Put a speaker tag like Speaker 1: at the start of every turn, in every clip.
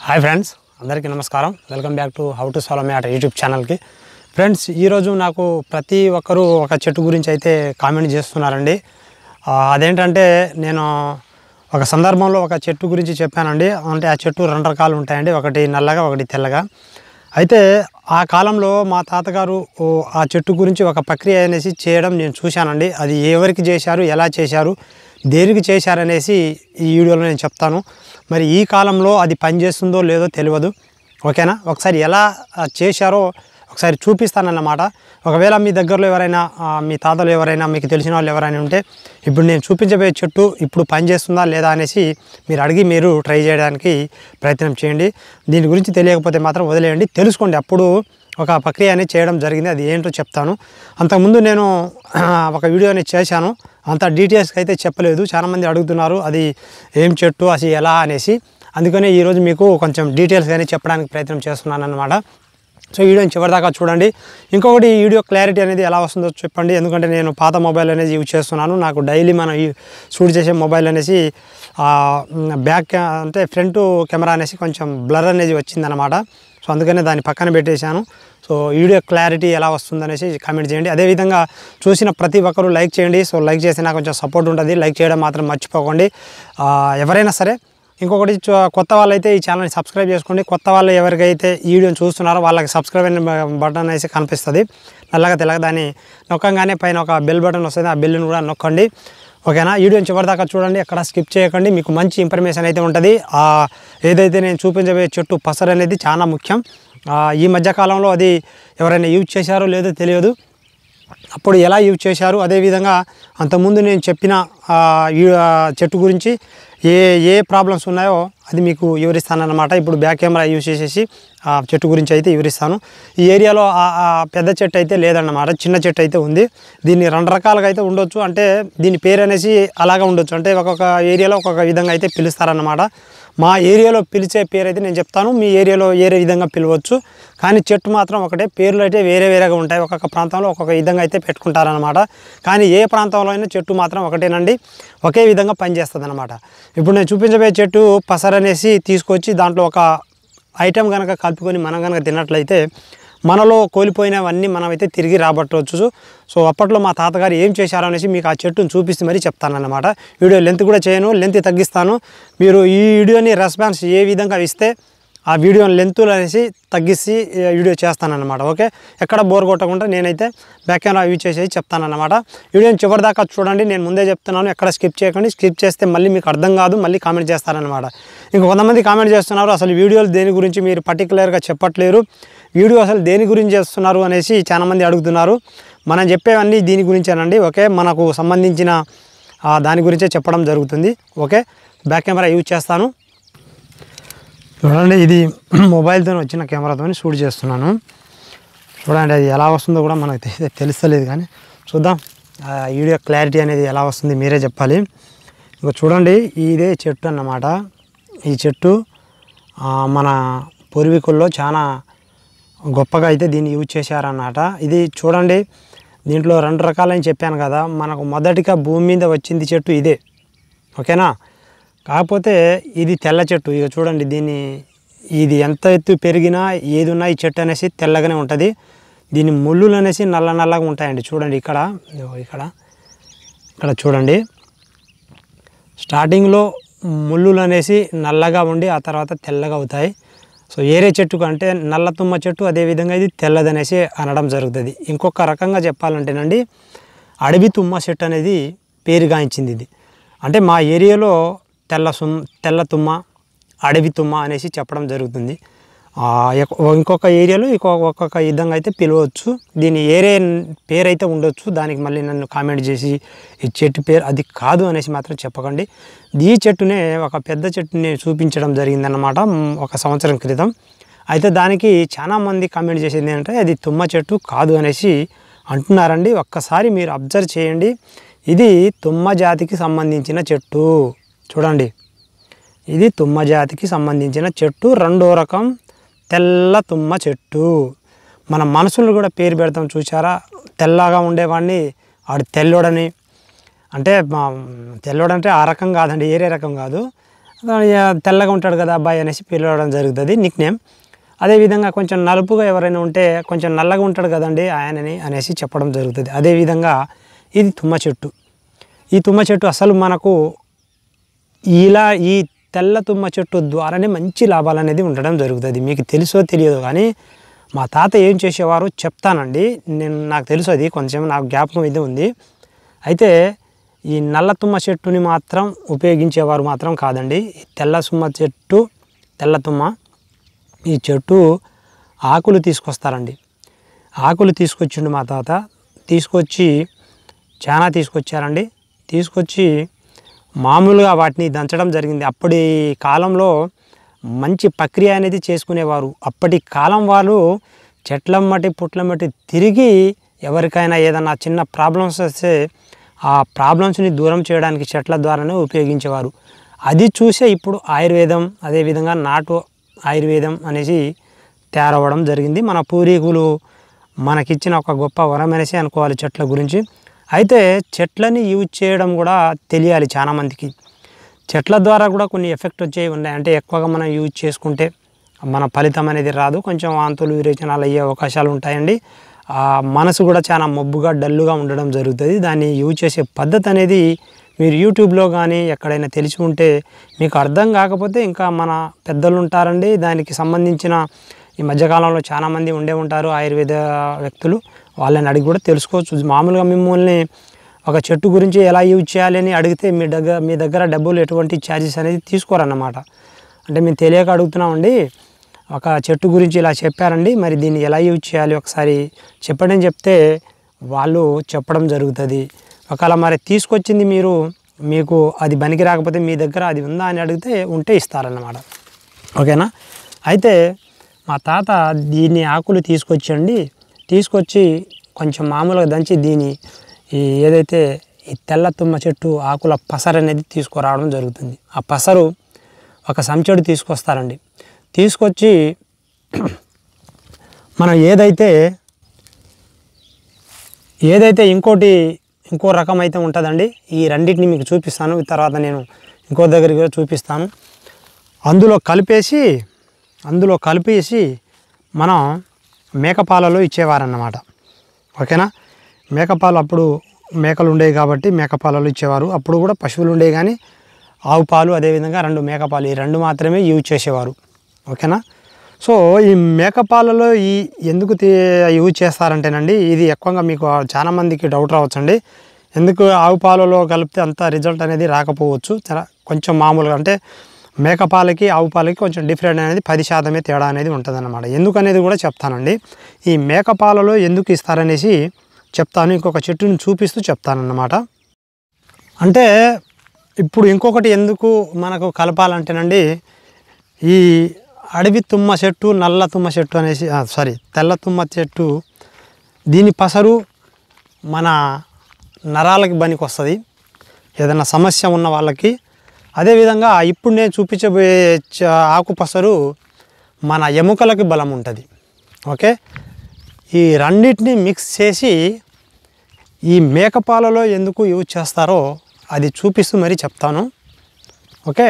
Speaker 1: Hi friends, అందరికీ నమస్కారం. Welcome back to how to solve matter YouTube ఛానల్కి. Friends, ఈరోజు నాకు ప్రతి ఒక్కరూ ఒక చెట్టు గురించి అయితే కామెంట్ చేస్తున్నారండి. అదేంటంటే నేను ఒక సందర్భంలో ఒక చెట్టు గురించి చెప్పానండి. అంటే ఆ చెట్టు రెండు రకాలు ఉంటాయండి, ఒకటి నల్లగా ఒకటి తెల్లగా. అయితే ఆ కాలంలో మా తాతగారు ఆ చెట్టు గురించి ఒక ప్రక్రియ అనేసి చేయడం నేను చూశానండి. అది ఎవరికి చేశారు, ఎలా చేశారు, దేనికి చేశారనేసి ఈ వీడియోలో నేను చెప్తాను. మరి ఈ కాలంలో అది పనిచేస్తుందో లేదో తెలియదు, ఓకేనా. ఒకసారి ఎలా చేశారో ఒకసారి చూపిస్తానన్నమాట. ఒకవేళ మీ దగ్గరలో ఎవరైనా మీ తాతలు ఎవరైనా మీకు తెలిసిన వాళ్ళు ఎవరైనా ఉంటే ఇప్పుడు నేను చూపించబోయే చెట్టు ఇప్పుడు పనిచేస్తుందా లేదా అనేసి మీరు అడిగి మీరు ట్రై చేయడానికి ప్రయత్నం చేయండి. దీని గురించి తెలియకపోతే మాత్రం వదిలేయండి, తెలుసుకోండి. అప్పుడు ఒక ప్రక్రియ అనేది చేయడం జరిగింది, అది ఏంటో చెప్తాను. అంతకుముందు నేను ఒక వీడియో అనేది చేశాను, అంత డీటెయిల్స్కి అయితే చెప్పలేదు. చాలామంది అడుగుతున్నారు అది ఏం చెట్టు అసలు ఎలా అనేసి. అందుకనే ఈరోజు మీకు కొంచెం డీటెయిల్స్ కానీ చెప్పడానికి ప్రయత్నం చేస్తున్నాను అన్నమాట. సో వీడియోని చివరిదాకా చూడండి. ఇంకొకటి, ఈ వీడియో క్లారిటీ అనేది ఎలా వస్తుందో చెప్పండి. ఎందుకంటే నేను పాత మొబైల్ అనేది యూజ్ చేస్తున్నాను. నాకు డైలీ మనం షూట్ చేసే మొబైల్ అనేసి బ్యాక్ అంటే ఫ్రంట్ కెమెరా అనేసి కొంచెం బ్లర్ అనేది వచ్చిందనమాట. సో అందుకనే దాన్ని పక్కన పెట్టేశాను. సో వీడియో క్లారిటీ ఎలా వస్తుందనేసి కామెంట్ చేయండి. అదేవిధంగా చూసిన ప్రతి ఒక్కరూ లైక్ చేయండి. సో లైక్ చేస్తే నాకు కొంచెం సపోర్ట్ ఉంటుంది. లైక్ చేయడం మాత్రం మర్చిపోకండి ఎవరైనా సరే. ఇంకొకటి, కొత్త వాళ్ళైతే ఈ ఛానల్ని సబ్స్క్రైబ్ చేసుకోండి. కొత్త వాళ్ళు ఎవరికైతే ఈ వీడియోని చూస్తున్నారో వాళ్ళకి సబ్స్క్రైబ్ అనే బటన్ అనేసి కనిపిస్తుంది నల్లగా తెల్లగా. దాన్ని నొక్కగానే పైన ఒక బెల్ బటన్ వస్తుంది, ఆ బెల్ని కూడా నొక్కండి, ఓకేనా. వీడియోని చివరిదాకా చూడండి, ఎక్కడ స్కిప్ చేయకండి. మీకు మంచి ఇన్ఫర్మేషన్ అయితే ఉంటుంది. ఏదైతే నేను చూపించబోయే చెట్టు పసరు అనేది చాలా ముఖ్యం. ఈ మధ్యకాలంలో అది ఎవరైనా యూజ్ చేశారో లేదో తెలియదు, అప్పుడు ఎలా యూజ్ చేశారు, అదేవిధంగా అంతకుముందు నేను చెప్పిన చెట్టు గురించి ఏ ప్రాబ్లమ్స్ ఉన్నాయో అది మీకు వివరిస్తానన్నమాట. ఇప్పుడు బ్యాక్ కెమెరా యూజ్ చేసేసి ఆ చెట్టు గురించి అయితే వివరిస్తాను. ఈ ఏరియాలో పెద్ద చెట్టు అయితే లేదన్నమాట, చిన్న చెట్టు అయితే ఉంది. దీన్ని రెండు రకాలుగా అయితే ఉండొచ్చు, అంటే దీని పేరు అనేసి అలాగా ఉండొచ్చు, అంటే ఒక్కొక్క ఏరియాలో ఒక్కొక్క విధంగా అయితే పిలుస్తారన్నమాట. మా ఏరియాలో పిలిచే పేరు అయితే నేను చెప్తాను, మీ ఏరియాలో వేరే విధంగా పిలవచ్చు. కానీ చెట్టు మాత్రం ఒకటే, పేర్లు అయితే వేరే వేరేగా ఉంటాయి. ఒక్కొక్క ప్రాంతంలో ఒక్కొక్క విధంగా అయితే పెట్టుకుంటారనమాట. కానీ ఏ ప్రాంతంలో అయినా చెట్టు మాత్రం ఒకటేనండి, ఒకే విధంగా పనిచేస్తుంది అనమాట. ఇప్పుడు నేను చూపించబోయే చెట్టు పసరు అనేసి తీసుకొచ్చి దాంట్లో ఒక ఐటెం కనుక కలుపుకొని మనం కనుక తిన్నట్లయితే మనలో కోల్పోయినవన్నీ మనమైతే తిరిగి రాబట్టవచ్చు. సో అప్పట్లో మా తాతగారు ఏం చేశారో అనేసి మీకు ఆ చెట్టును చూపిస్తే మరీ చెప్తానన్నమాట. వీడియో లెంత్ కూడా చేయను, లెంత్ తగ్గిస్తాను. మీరు ఈ వీడియోని రెస్పాన్స్ ఏ విధంగా ఇస్తే ఆ వీడియో లెంతులు అనేసి తగ్గిసి వీడియో చేస్తానన్నమాట. ఓకే, ఎక్కడ బోర్ కొట్టకుండా నేనైతే బ్యాక్ కెమెరా యూజ్ చేసేసి చెప్తానన్నమాట. వీడియోని చివరిదాకా చూడండి, నేను ముందే చెప్తున్నాను, ఎక్కడ స్కిప్ చేయకండి. స్కిప్ చేస్తే మళ్ళీ మీకు అర్థం కాదు, మళ్ళీ కామెంట్ చేస్తారనమాట. ఇంక కొంతమంది కామెంట్ చేస్తున్నారు, అసలు వీడియోలు దేని గురించి మీరు పర్టికులర్గా చెప్పట్లేరు, వీడియో అసలు దేని గురించి చేస్తున్నారు అనేసి చాలామంది అడుగుతున్నారు. మనం చెప్పేవన్నీ దీని గురించేనండి, ఓకే. మనకు సంబంధించిన దాని గురించే చెప్పడం జరుగుతుంది. ఓకే, బ్యాక్ కెమెరా యూజ్ చేస్తాను. చూడండి, ఇది మొబైల్తో వచ్చిన కెమెరాతో షూట్ చేస్తున్నాను. చూడండి అది ఎలా వస్తుందో కూడా మనకు తెలుస్తలేదు, కానీ చూద్దాం వీడియో క్లారిటీ అనేది ఎలా వస్తుంది మీరే చెప్పాలి. ఇంకా చూడండి, ఇదే చెట్టు అన్నమాట. ఈ చెట్టు మన పూర్వీకుల్లో చాలా గొప్పగా అయితే దీన్ని యూజ్ చేశారన్నమాట. ఇది చూడండి, దీంట్లో రెండు రకాలని చెప్పాను కదా. మనకు మొదటిగా భూమి మీద వచ్చింది చెట్టు ఇదే, ఓకేనా. కాకపోతే ఇది తెల్ల చెట్టు. ఇక చూడండి, ఇది ఎంత ఎత్తు పెరిగినా ఏది ఉన్నా ఈ చెట్టు అనేసి తెల్లగానే ఉంటుంది. దీని ముళ్ళులు అనేసి నల్లగా ఉంటాయండి. చూడండి ఇక్కడ చూడండి, స్టార్టింగ్లో ముళ్ళులు అనేసి నల్లగా ఉండి ఆ తర్వాత తెల్లగా అవుతాయి. సో ఏరే చెట్టుకు అంటే నల్ల తుమ్మ చెట్టు, అదేవిధంగా ఇది తెల్లదనేసి అనడం జరుగుతుంది. ఇంకొక రకంగా చెప్పాలంటేనండి, అడవి తుమ్మ చెట్టు అనేది పేరుగాంచింది ఇది. అంటే మా ఏరియాలో తెల్ల తుమ్మ, అడవి తుమ్మ అనేసి చెప్పడం జరుగుతుంది. ఇంకొక ఏరియాలో ఒక్కొక్క విధంగా అయితే పిలవచ్చు. దీని ఏరే పేరు అయితే ఉండొచ్చు, దానికి మళ్ళీ నన్ను కామెంట్ చేసి ఈ చెట్టు పేరు అది కాదు అనేసి మాత్రం చెప్పకండి. ఈ చెట్టునే ఒక పెద్ద చెట్టుని చూపించడం జరిగిందన్నమాట ఒక సంవత్సరం క్రితం. అయితే దానికి చాలామంది కామెంట్ చేసేది ఏంటంటే అది తుమ్మ చెట్టు కాదు అనేసి అంటున్నారండి. ఒక్కసారి మీరు అబ్జర్వ్ చేయండి, ఇది తుమ్మ జాతికి సంబంధించిన చెట్టు. చూడండి, ఇది తుమ్మ జాతికి సంబంధించిన చెట్టు, రెండో రకం తెల్ల తుమ్మ చెట్టు. మన మనుషులు కూడా పేరు పెడతాం చూసారా, తెల్లగా ఉండేవాడిని వాడు తెల్లోడని. అంటే తెల్లోడంటే ఆ రకం కాదండి, ఏరే రకం కాదు. తెల్లగా ఉంటాడు కదా అబ్బాయి అనేసి పిలవడం జరుగుతుంది నిక్నేమ్. అదేవిధంగా కొంచెం నలుపుగా ఎవరైనా ఉంటే కొంచెం నల్లగా ఉంటాడు కదండి ఆయనని అనేసి చెప్పడం జరుగుతుంది. అదేవిధంగా ఇది తుమ్మ చెట్టు. ఈ తుమ్మ చెట్టు అసలు మనకు ఇలా ఈ తెల్ల తుమ్మ చెట్టు ద్వారానే మంచి లాభాలు అనేది ఉండడం జరుగుతుంది. మీకు తెలుసో తెలియదో కానీ మా తాత ఏం చేసేవారు చెప్తానండి. నాకు తెలుసు, అది కొంచెం నాకు జ్ఞాపకం అయితే ఉంది. అయితే ఈ నల్ల తుమ్మ చెట్టుని మాత్రం ఉపయోగించేవారు మాత్రం కాదండి. ఈ తెల్ల తుమ్మ చెట్టు, తెల్ల తుమ్మ ఈ చెట్టు ఆకులు తీసుకొస్తారండి. ఆకులు తీసుకొచ్చిండు మా తాత. తీసుకొచ్చి చాలా తీసుకొచ్చారండి. తీసుకొచ్చి మామూలుగా వాటిని దంచడం జరిగింది. అప్పటి కాలంలో మంచి ప్రక్రియ అనేది చేసుకునేవారు. అప్పటి కాలం వాళ్ళు చెట్లమ్మటి పుట్లమ్మటి తిరిగి ఎవరికైనా ఏదైనా చిన్న ప్రాబ్లమ్స్ వస్తే ఆ ప్రాబ్లమ్స్ని దూరం చేయడానికి చెట్ల ద్వారానే ఉపయోగించేవారు. అది చూసే ఇప్పుడు ఆయుర్వేదం, అదేవిధంగా నాటు ఆయుర్వేదం అనేసి తయారవ్వడం జరిగింది. మన పూర్వీకులు మనకిచ్చిన ఒక గొప్ప వరం అనేసి అనుకోవాలి చెట్ల గురించి. అయితే చెట్లని యూజ్ చేయడం కూడా తెలియాలి చాలామందికి. చెట్ల ద్వారా కూడా కొన్ని ఎఫెక్ట్ వచ్చేవి ఉన్నాయి. అంటే ఎక్కువగా మనం యూజ్ చేసుకుంటే మన ఫలితం అనేది రాదు, కొంచెం వాంతులు విరేచనాలు అయ్యే అవకాశాలు ఉంటాయండి. మనసు కూడా చాలా మబ్బుగా డల్లుగా ఉండడం జరుగుతుంది. దాన్ని యూజ్ చేసే పద్ధతి అనేది మీరు యూట్యూబ్లో కానీ ఎక్కడైనా తెలిసి ఉంటే, మీకు అర్థం కాకపోతే ఇంకా మన పెద్దలు ఉంటారండి దానికి సంబంధించిన. ఈ మధ్యకాలంలో చాలామంది ఉండే ఉంటారు ఆయుర్వేద వ్యక్తులు, వాళ్ళని అడిగి కూడా తెలుసుకోవచ్చు. మామూలుగా మిమ్మల్ని ఒక చెట్టు గురించి ఎలా యూజ్ చేయాలి అని అడిగితే మీ దగ్గర డబ్బులు ఎటువంటి ఛార్జెస్ అనేది తీసుకోరన్నమాట. అంటే మేము తెలియక అడుగుతున్నామండి, ఒక చెట్టు గురించి ఇలా చెప్పారండి, మరి దీన్ని ఎలా యూజ్ చేయాలి ఒకసారి చెప్పండి అని చెప్తే వాళ్ళు చెప్పడం జరుగుతుంది. ఒకవేళ మరి తీసుకొచ్చింది మీకు అది పనికి రాకపోతే మీ దగ్గర అది ఉందా అని అడిగితే ఉంటే ఇస్తారన్నమాట. ఓకేనా. అయితే మా తాత దీన్ని ఆకులు తీసుకొచ్చి కొంచెం మామూలుగా దంచి దీని ఏదైతే ఈ తెల్ల తుమ్మ చెట్టు ఆకుల పసరు అనేది తీసుకురావడం జరుగుతుంది. ఆ పసరు ఒక సంచెడు తీసుకొస్తారండి. తీసుకొచ్చి మనం ఏదైతే ఇంకో రకం అయితే ఉంటుందండి. ఈ రెండింటిని మీకు చూపిస్తాను, తర్వాత నేను ఇంకో దగ్గరికి చూపిస్తాను. అందులో కలిపేసి మనం మేకపాలలో ఇచ్చేవారన్నమాట. ఓకేనా. మేకపాలు అప్పుడు మేకలు ఉండేవి కాబట్టి మేకపాలలో ఇచ్చేవారు. అప్పుడు కూడా పశువులు ఉండేవి కానీ ఆవు పాలు, అదేవిధంగా 2 మేకపాలు, ఈ 2 మాత్రమే యూజ్ చేసేవారు. ఓకేనా. సో ఈ మేకపాలలో ఎందుకు యూజ్ చేస్తారంటేనండి, ఇది ఎక్కువగా మీకు చాలామందికి డౌట్ రావచ్చండి, ఎందుకు ఆవు పాలలో కలిపితే అంత రిజల్ట్ అనేది రాకపోవచ్చు. కొంచెం మామూలుగా అంటే మేకపాలకి ఆవు పాలకి కొంచెం డిఫరెంట్ అనేది 10% తేడా అనేది ఉంటుందన్నమాట. ఎందుకనేది కూడా చెప్తానండి. ఈ మేకపాలలో ఎందుకు ఇస్తారనేసి చెప్తాను, ఇంకొక చెట్టుని చూపిస్తూ చెప్తానన్నమాట. అంటే ఇప్పుడు ఇంకొకటి ఎందుకు మనకు కలపాలంటేనండి, ఈ అడవి తుమ్మ చెట్టు, నల్ల తుమ్మ చెట్టు అనేసి తెల్ల తుమ్మ చెట్టు, దీని పసరు మన నరాలకి పనికి వస్తుంది ఏదైనా సమస్య ఉన్న వాళ్ళకి. అదేవిధంగా ఇప్పుడు నేను చూపించబోయే ఆకు పసరు మన ఎముకలకి బలం ఉంటుంది. ఓకే. ఈ రెండింటిని మిక్స్ చేసి ఈ మేకపాలలో ఎందుకు యూజ్ చేస్తారో అది చూపిస్తూ మరీ చెప్తాను. ఓకే.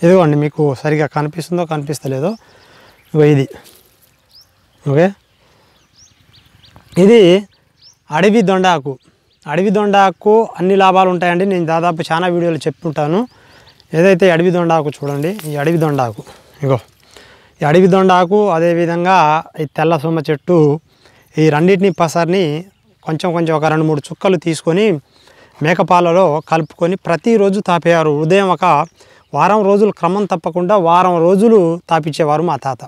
Speaker 1: ఇదిగోండి, మీకు సరిగా కనిపిస్తుందో కనిపిస్తలేదో, ఇది. ఓకే. ఇది అడవి దొండాకు. అడవి దొండాకు అన్ని లాభాలు ఉంటాయండి. నేను దాదాపు చాలా వీడియోలు చెప్పుంటాను. ఏదైతే అడవి దొండాకు చూడండి, ఈ అడవి దొండాకు, ఈ అడవి దొండాకు, అదేవిధంగా ఈ తెల్ల తుమ్మ చెట్టు, ఈ రెండింటిని పసరిని కొంచెం ఒక 2-3 చుక్కలు తీసుకొని మేకపాలలో కలుపుకొని ప్రతిరోజు తాపేవారు. ఉదయం ఒక వారం రోజులు క్రమం తప్పకుండా వారం రోజులు తాపించేవారు మా తాత.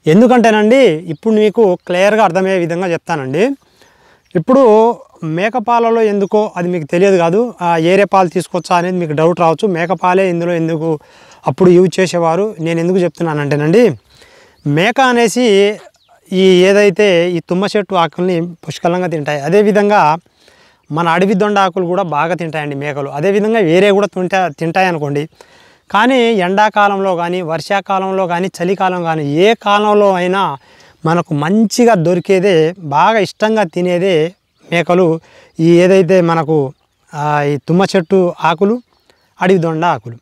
Speaker 1: ఎందుకంటేనండి, ఇప్పుడు మీకు క్లియర్గా అర్థమయ్యే విధంగా చెప్తానండి. ఇప్పుడు మేకపాలలో ఎందుకో అది మీకు తెలియదు కాదు, ఏరే పాలు తీసుకొచ్చా అనేది మీకు డౌట్ రావచ్చు. మేకపాలే ఇందులో ఎందుకు అప్పుడు యూజ్ చేసేవారు, నేను ఎందుకు చెప్తున్నానంటేనండి, మేక అనేసి ఏదైతే ఈ తుమ్మ చెట్టు ఆకుల్ని పుష్కలంగా తింటాయి. అదేవిధంగా మన అడవి దొండ ఆకులు కూడా బాగా తింటాయండి మేకలు. అదేవిధంగా వేరే కూడా తింటాయి అనుకోండి. కానీ ఎండాకాలంలో కానీ, వర్షాకాలంలో కానీ, చలికాలం కానీ, ఏ కాలంలో అయినా మనకు మంచిగా దొరికేదే, బాగా ఇష్టంగా తినేదే మేకలు ఈ ఏదైతే మనకు ఈ తుమ్మ చెట్టు ఆకులు, అడవి దొండ ఆకులు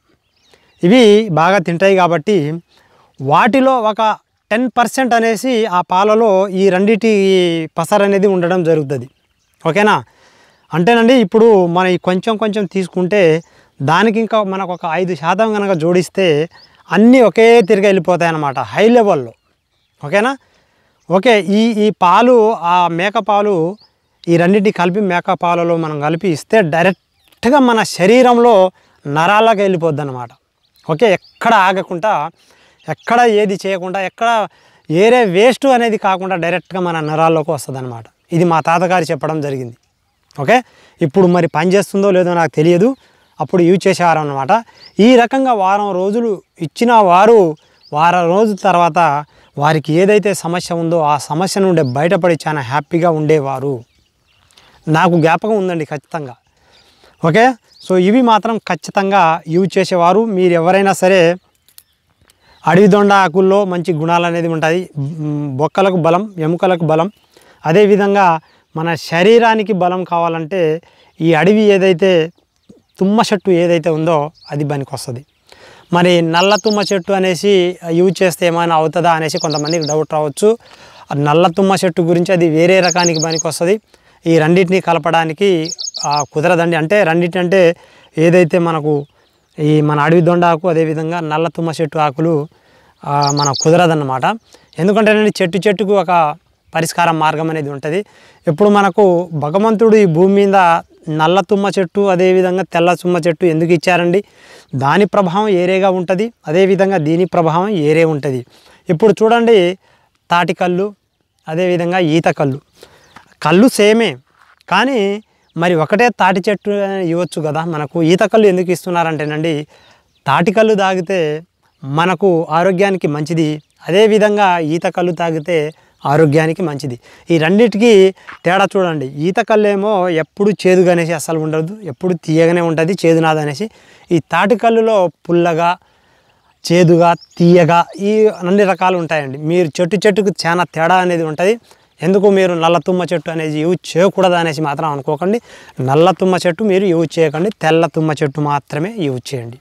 Speaker 1: ఇవి బాగా తింటాయి. కాబట్టి వాటిలో ఒక 10% అనేసి ఆ పాలలో ఈ రెండిటి పసరు అనేది ఉండడం జరుగుతుంది. ఓకేనా? అంటేనండి ఇప్పుడు మనం ఈ కొంచెం తీసుకుంటే దానికి ఇంకా మనకు ఒక 5% కనుక జోడిస్తే అన్నీ ఒకే తిరిగి వెళ్ళిపోతాయి అన్నమాట, హై లెవెల్లో. ఓకేనా? ఓకే. ఈ పాలు, ఆ మేక పాలు ఈ రెండింటిని కలిపి మేక పాలలో మనం కలిపి ఇస్తే డైరెక్ట్గా మన శరీరంలో నరాలకు వెళ్ళిపోద్ది అన్నమాట. ఓకే. ఎక్కడ ఆగకుండా, ఎక్కడ ఏది చేయకుండా, ఎక్కడ ఏరే వేస్ట్ అనేది కాకుండా డైరెక్ట్గా మన నరాల్లోకి వస్తుంది అన్నమాట. ఇది మా తాతగారు చెప్పడం జరిగింది. ఓకే. ఇప్పుడు మరి పని చేస్తుందో లేదో నాకు తెలియదు, అప్పుడు యూజ్ చేసేవారు అన్నమాట. ఈ రకంగా వారం రోజులు ఇచ్చిన వారు వారం రోజుల తర్వాత వారికి ఏదైతే సమస్య ఉందో ఆ సమస్య నుండి బయటపడి చాలా హ్యాపీగా ఉండేవారు. నాకు జ్ఞాపకం ఉందండి ఖచ్చితంగా. ఓకే. సో ఇవి మాత్రం ఖచ్చితంగా యూజ్ చేసేవారు. మీరు ఎవరైనా సరే అడవి దొండ ఆకుల్లో మంచి గుణాలు అనేది ఉంటుంది. బొక్కలకు బలం, ఎముకలకు బలం, అదేవిధంగా మన శరీరానికి బలం కావాలంటే ఈ అడవి ఏదైతే తుమ్మ చెట్టు ఏదైతే ఉందో అది పనికి వస్తుంది. మరి నల్ల తుమ్మ చెట్టు అనేసి యూజ్ చేస్తే ఏమైనా అవుతుందా అనేసి కొంతమందికి డౌట్ రావచ్చు. నల్ల తుమ్మ చెట్టు గురించి అది వేరే రకానికి పనికి వస్తుంది. ఈ రెండింటిని కలపడానికి కుదరదండి. అంటే రెండింటి అంటే ఏదైతే మనకు ఈ మన అడవి దొండ ఆకు, అదేవిధంగా నల్ల తుమ్మ చెట్టు ఆకులు మనకు కుదరదన్నమాట. ఎందుకంటే చెట్టుకు ఒక పరిష్కార మార్గం అనేది ఉంటుంది. ఇప్పుడు మనకు భగవంతుడు ఈ భూమి మీద నల్ల తుమ్మ చెట్టు, అదేవిధంగా తెల్ల తుమ్మ చెట్టు ఎందుకు ఇచ్చారండి? దాని ప్రభావం ఏరేగా ఉంటుంది, అదేవిధంగా దీని ప్రభావం ఏరే ఉంటుంది. ఇప్పుడు చూడండి, తాటికల్లు, అదేవిధంగా ఈత కళ్ళు సేమే, కానీ మరి ఒకటే తాటి చెట్టు ఇవ్వచ్చు కదా మనకు. ఈత కళ్ళు ఎందుకు ఇస్తున్నారంటేనండి, తాటికల్లు తాగితే మనకు ఆరోగ్యానికి మంచిది, అదేవిధంగా ఈత కళ్ళు తాగితే ఆరోగ్యానికి మంచిది. ఈ రెండింటికి తేడా చూడండి. ఈత కళ్ళేమో ఎప్పుడు చేదుగా అనేసి అస్సలు ఉండదు, ఎప్పుడు తీయగానే ఉంటుంది, చేదునాది అనేసి. ఈ తాటికల్లులో పుల్లగా, చేదుగా, తీయగా ఈ అన్ని రకాలు ఉంటాయండి. మీరు చెట్టుకు చాలా తేడా అనేది ఉంటుంది. ఎందుకు మీరు నల్ల తుమ్మ చెట్టు అనేది యూజ్ చేయకూడదు అనేసి మాత్రం అనుకోకండి. నల్ల తుమ్మ చెట్టు మీరు యూజ్ చేయకండి, తెల్ల తుమ్మ చెట్టు మాత్రమే యూజ్ చేయండి.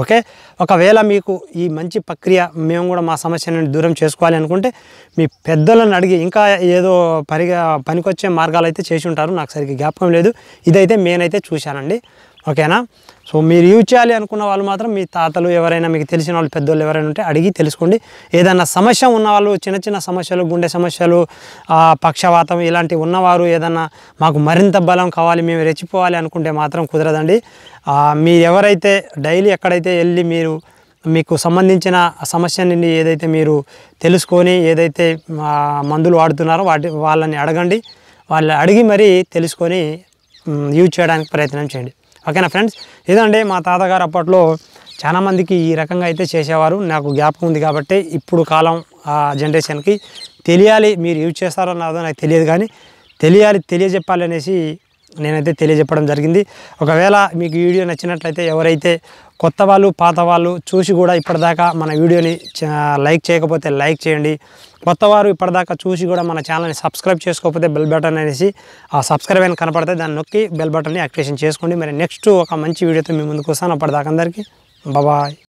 Speaker 1: ఓకే. ఒకవేళ మీకు ఈ మంచి ప్రక్రియ మేము కూడా మా సమస్యను దూరం చేసుకోవాలి అనుకుంటే మీ పెద్దలను అడిగి ఇంకా ఏదో పనికొచ్చే మార్గాలు అయితే చేసి ఉంటారు, నాకు సరిగ్గా జ్ఞాపకం లేదు. ఇదైతే నేనైతే చూశానండి. ఓకేనా? సో మీరు యూజ్ చేయాలి అనుకున్న వాళ్ళు మాత్రం మీ తాతలు ఎవరైనా, మీకు తెలిసిన వాళ్ళు, పెద్దోళ్ళు ఎవరైనా ఉంటే అడిగి తెలుసుకోండి. ఏదైనా సమస్య ఉన్నవాళ్ళు, చిన్న సమస్యలు, గుండె సమస్యలు, పక్షవాతం ఇలాంటివి ఉన్నవారు, ఏదన్నా మాకు మరింత బలం కావాలి, మేము రెచ్చిపోవాలి అనుకుంటే మాత్రం కుదరదండి. మీరు ఎవరైతే డైలీ ఎక్కడైతే వెళ్ళి మీకు సంబంధించిన సమస్యని ఏదైతే మీరు తెలుసుకొని ఏదైతే మందులు వాడుతున్నారో వాళ్ళని అడగండి. వాళ్ళు అడిగి మరీ తెలుసుకొని యూజ్ చేయడానికి ప్రయత్నం చేయండి. ఓకేనా ఫ్రెండ్స్? ఇదండి మా తాతగారు అప్పట్లో చాలామందికి ఈ రకంగా అయితే చేసేవారు. నాకు జ్ఞాపకం ఉంది కాబట్టి ఇప్పుడు కాలం జనరేషన్కి తెలియాలి. మీరు యూజ్ చేస్తారో నాదో నాకు తెలియదు, కానీ తెలియజెప్పాలి అనేసి నేనైతే తెలియజెప్పడం జరిగింది. ఒకవేళ మీకు వీడియో నచ్చినట్లయితే ఎవరైతే కొత్త వాళ్ళు, పాత వాళ్ళు చూసి కూడా ఇప్పటిదాకా మన వీడియోని లైక్ చేయకపోతే లైక్ చేయండి. కొత్తవారు ఇప్పటిదాకా చూసి కూడా మన ఛానల్ని సబ్స్క్రైబ్ చేసుకోకపోతే బెల్ బటన్ అనేసి ఆ సబ్స్క్రైబ్ అని కనపడితే దాన్ని నొక్కి బెల్ బటన్ని యాక్టివేషన్ చేసుకోండి. మరి నెక్స్ట్ ఒక మంచి వీడియోతో మీ ముందుకు వస్తాను. అప్పటిదాకా అందరికీ బాయ్.